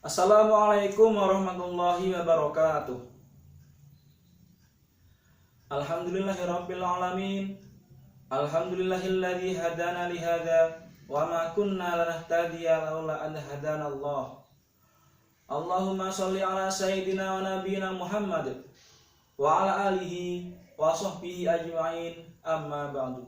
Assalamualaikum warahmatullahi wabarakatuh. Alhamdulillahirabbil alamin. Alhamdulillahilladzi hadana li hadza wa ma kunna lanahtadiya laula an hadanallah. Allahumma shalli ala sayyidina wa nabiyyina Muhammad wa ala alihi wa sahbihi ajma'in, amma ba'du.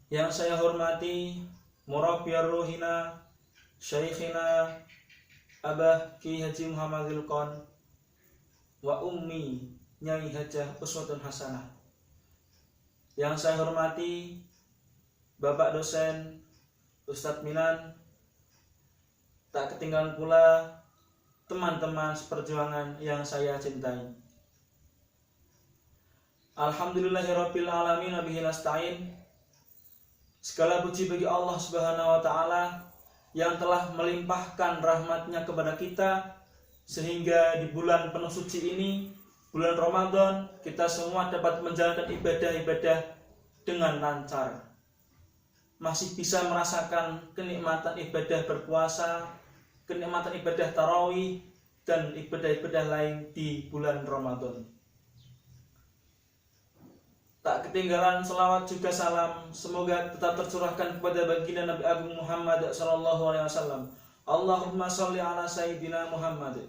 Yang saya hormati murabbiyar ruhina Syekhina Abah Ki Haji Muhammad Zulqon wa ummi Nyai Hajah Uswatun Hasanah. Yang saya hormati Bapak dosen Ustadz Minan, tak ketinggalan pula teman-teman seperjuangan yang saya cintai. Alhamdulillahirabbil alamin wa bihi nasta'in. Segala puji bagi Allah Subhanahu wa taala yang telah melimpahkan rahmatnya kepada kita, sehingga di bulan penuh suci ini, bulan Ramadan, kita semua dapat menjalankan ibadah-ibadah dengan lancar. Masih bisa merasakan kenikmatan ibadah berpuasa, kenikmatan ibadah tarawih, dan ibadah-ibadah lain di bulan Ramadan. Tak ketinggalan selawat juga salam semoga tetap tercurahkan kepada baginda Nabi Agung Muhammad sallallahu alaihi wasallam. Allahumma sholli ala sayyidina Muhammad.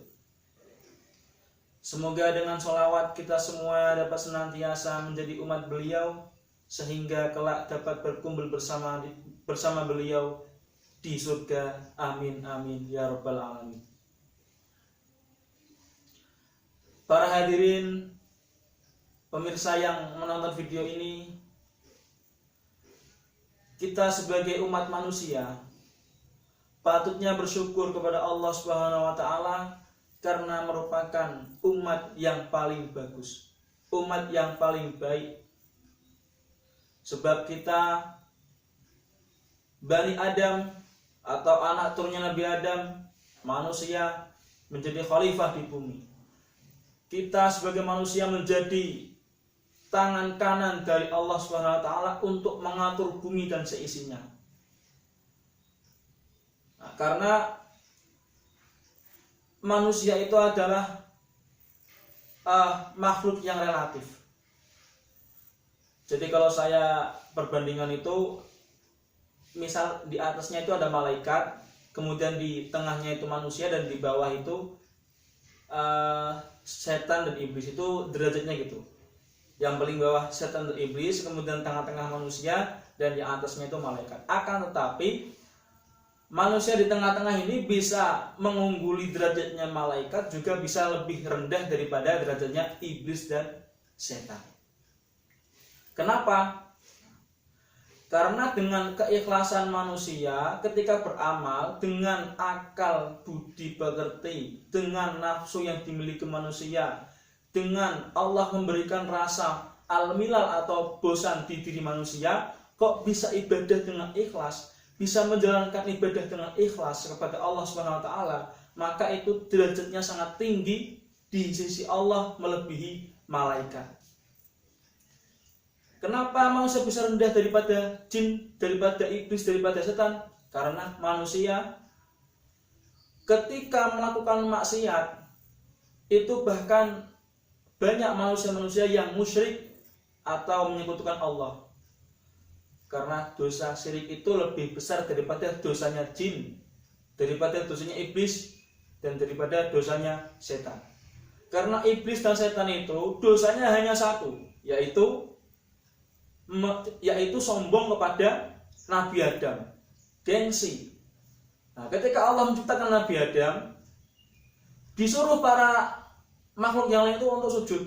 Semoga dengan selawat kita semua dapat senantiasa menjadi umat beliau, sehingga kelak dapat berkumpul bersama beliau di surga. Amin amin ya rabbal alamin. Para hadirin, pemirsa yang menonton video ini, kita sebagai umat manusia patutnya bersyukur kepada Allah Subhanahu wa taala karena merupakan umat yang paling bagus, umat yang paling baik. Sebab kita Bani Adam atau anak turunnya Nabi Adam, manusia, menjadi khalifah di bumi. Kita sebagai manusia menjadi tangan kanan dari Allah Subhanahu wa taala untuk mengatur bumi dan seisinya. Nah, karena manusia itu adalah makhluk yang relatif. Jadi kalau saya perbandingan itu, misal di atasnya itu ada malaikat, kemudian di tengahnya itu manusia, dan di bawah itu setan dan iblis, itu derajatnya gitu. Yang paling bawah setan dan iblis, kemudian tengah-tengah manusia, dan di atasnya itu malaikat. Akan tetapi manusia di tengah-tengah ini bisa mengungguli derajatnya malaikat, juga bisa lebih rendah daripada derajatnya iblis dan setan. Kenapa? Karena dengan keikhlasan manusia ketika beramal, dengan akal budi pekerti, dengan nafsu yang dimiliki manusia, dengan Allah memberikan rasa al-milal atau bosan di diri manusia, kok bisa ibadah dengan ikhlas, bisa menjalankan ibadah dengan ikhlas kepada Allah Subhanahu wa taala, maka itu derajatnya sangat tinggi di sisi Allah, melebihi malaikat. Kenapa manusia bisa rendah daripada jin, daripada iblis, daripada setan? Karena manusia ketika melakukan maksiat itu bahkan banyak manusia-manusia yang musyrik atau menyekutukan Allah. Karena dosa syirik itu lebih besar daripada dosanya jin, daripada dosanya iblis, dan daripada dosanya setan. Karena iblis dan setan itu dosanya hanya satu, yaitu sombong kepada Nabi Adam, gengsi. Nah, ketika Allah menciptakan Nabi Adam, disuruh para makhluk yang lain itu untuk sujud.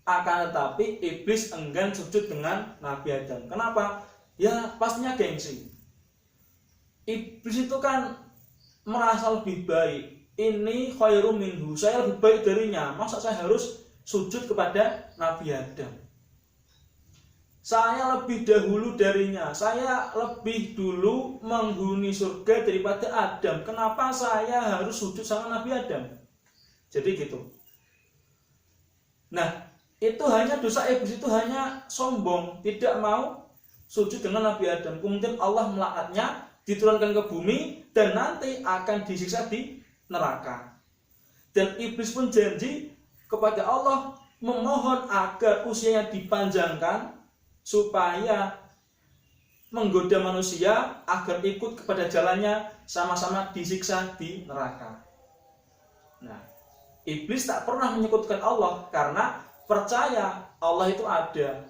Akan tetapi iblis enggan sujud dengan Nabi Adam. Kenapa? Ya pastinya gengsi. Iblis itu kan merasa lebih baik. Ini khairum minhu, saya lebih baik darinya. Masa saya harus sujud kepada Nabi Adam? Saya lebih dahulu darinya. Saya lebih dulu menghuni surga daripada Adam. Kenapa saya harus sujud sama Nabi Adam? Jadi gitu. Nah, itu hanya dosa iblis, itu hanya sombong, tidak mau sujud dengan Nabi Adam. Kemudian Allah melaknatnya diturunkan ke bumi dan nanti akan disiksa di neraka. Dan iblis pun janji kepada Allah memohon agar usianya dipanjangkan supaya menggoda manusia agar ikut kepada jalannya, sama-sama disiksa di neraka. Nah, iblis tak pernah menyekutukan Allah karena percaya Allah itu ada.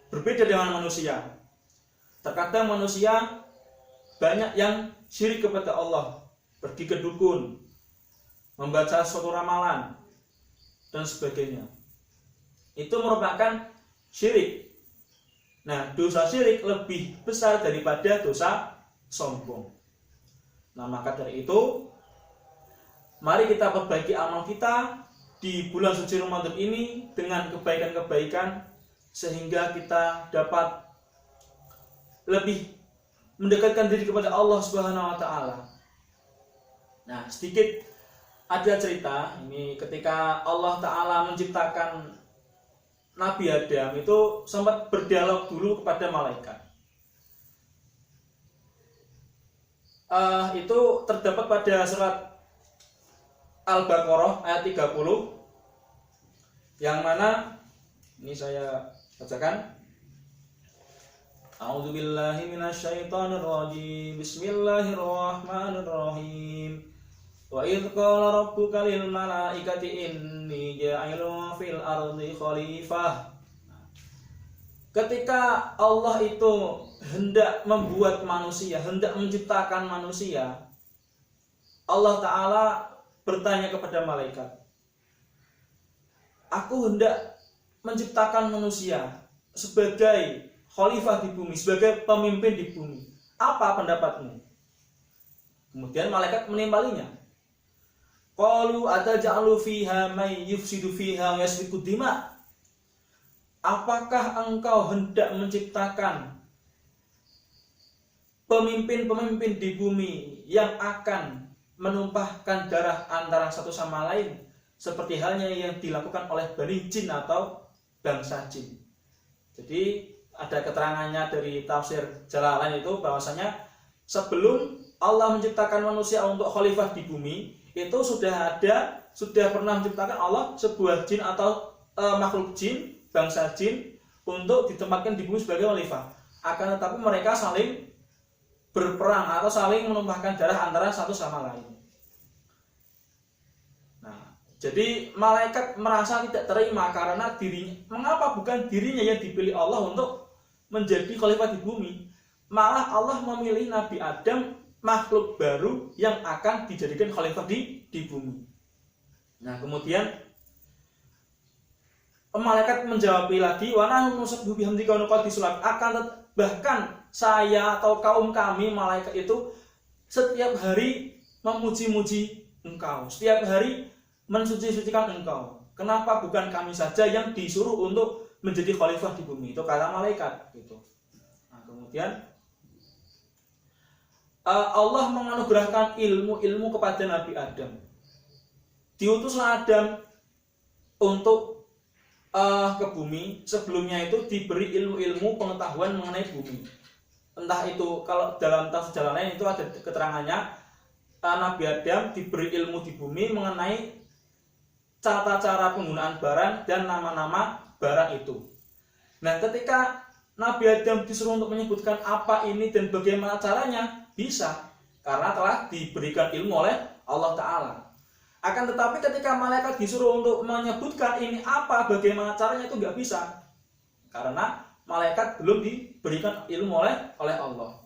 Berbeda dengan manusia. Terkadang manusia banyak yang syirik kepada Allah, pergi ke dukun, membaca suatu ramalan, dan sebagainya. Itu merupakan syirik. Nah, dosa syirik lebih besar daripada dosa sombong. Nah, maka dari itu, mari kita perbaiki amal kita di bulan suci Ramadan ini dengan kebaikan-kebaikan sehingga kita dapat lebih mendekatkan diri kepada Allah Subhanahu wa taala. Nah, sedikit ada cerita ini ketika Allah taala menciptakan Nabi Adam itu sempat berdialog dulu kepada malaikat. Itu terdapat pada surat Al-Baqarah ayat 30 yang mana ini saya bacakan. A'udzubillahi minasyaitonirrajim. Bismillahirrahmanirrahim. Wa idz qala rabbuka lil malaikati inni ja'ilun fil ardi khalifah. Ketika Allah itu hendak membuat manusia, hendak menciptakan manusia, Allah Ta'ala bertanya kepada malaikat, aku hendak menciptakan manusia sebagai khalifah di bumi, sebagai pemimpin di bumi. Apa pendapatmu? Kemudian malaikat menimpalinya. Qalu ataj'alu fiha may yufsidu fiha wa yasfiku dima. Apakah engkau hendak menciptakan pemimpin-pemimpin di bumi yang akan menumpahkan darah antara satu sama lain seperti halnya yang dilakukan oleh Bani Jin atau bangsa Jin? Jadi ada keterangannya dari tafsir Jalalain itu bahwasanya sebelum Allah menciptakan manusia untuk khalifah di bumi, itu sudah pernah menciptakan Allah sebuah jin atau makhluk jin, bangsa jin untuk ditempatkan di bumi sebagai khalifah. Akan tetapi mereka saling berperang atau saling menumpahkan darah antara satu sama lain. Nah, jadi malaikat merasa tidak terima karena mengapa bukan dirinya yang dipilih Allah untuk menjadi khalifah di bumi, malah Allah memilih Nabi Adam, makhluk baru yang akan dijadikan khalifah di bumi. Nah, kemudian malaikat menjawab lagi, wa nahnu nusabbihu bihamdika wa nuqaddisu lak. Bahkan saya atau kaum kami malaikat itu setiap hari memuji-muji engkau, setiap hari mensuci-sucikan engkau. Kenapa bukan kami saja yang disuruh untuk menjadi khalifah di bumi? Itu kata malaikat gitu. Nah, kemudian Allah menganugerahkan ilmu kepada Nabi Adam. Diutuslah Adam untuk ke bumi. Sebelumnya itu diberi ilmu-ilmu pengetahuan mengenai bumi. Entah itu kalau dalam tafsir lain itu ada keterangannya Nabi Adam diberi ilmu di bumi mengenai tata cara penggunaan barang dan nama-nama barang itu. Nah, ketika Nabi Adam disuruh untuk menyebutkan apa ini dan bagaimana caranya, bisa, karena telah diberikan ilmu oleh Allah Ta'ala. Akan tetapi ketika malaikat disuruh untuk menyebutkan ini apa, bagaimana caranya, itu nggak bisa, karena malaikat belum diberikan ilmu oleh Allah.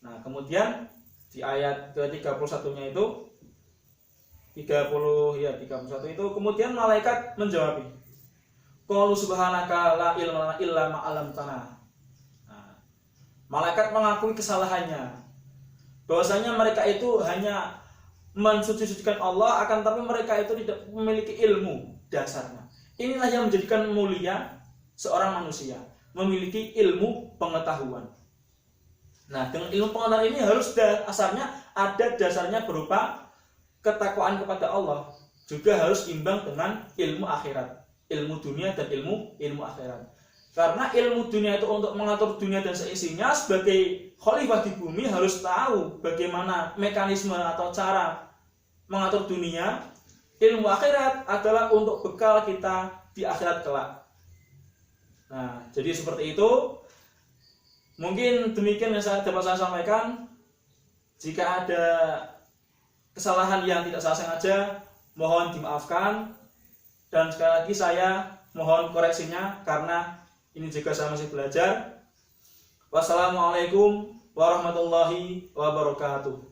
Nah, kemudian di ayat ke-31-nya itu 31 itu kemudian malaikat menjawab, qalu subhanaka la ilma illa ma 'allamtana. Nah, malaikat mengakui kesalahannya, bahwasanya mereka itu hanya mensuci-sucikan Allah, akan tapi mereka itu tidak memiliki ilmu dasarnya. Inilah yang menjadikan mulia seorang manusia, memiliki ilmu pengetahuan. Nah, dengan ilmu pengetahuan ini harus asalnya ada dasarnya berupa ketakwaan kepada Allah, juga harus imbang dengan ilmu akhirat, ilmu dunia dan ilmu akhirat. Karena ilmu dunia itu untuk mengatur dunia dan seisinya, sebagai khalifah di bumi harus tahu bagaimana mekanisme atau cara mengatur dunia. Ilmu akhirat adalah untuk bekal kita di akhirat kelak. Nah, jadi seperti itu. Mungkin demikian yang dapat saya sampaikan. Jika ada kesalahan yang tidak saya sengaja, mohon dimaafkan. Dan sekali lagi saya mohon koreksinya karena ini juga saya masih belajar. Wassalamualaikum warahmatullahi wabarakatuh.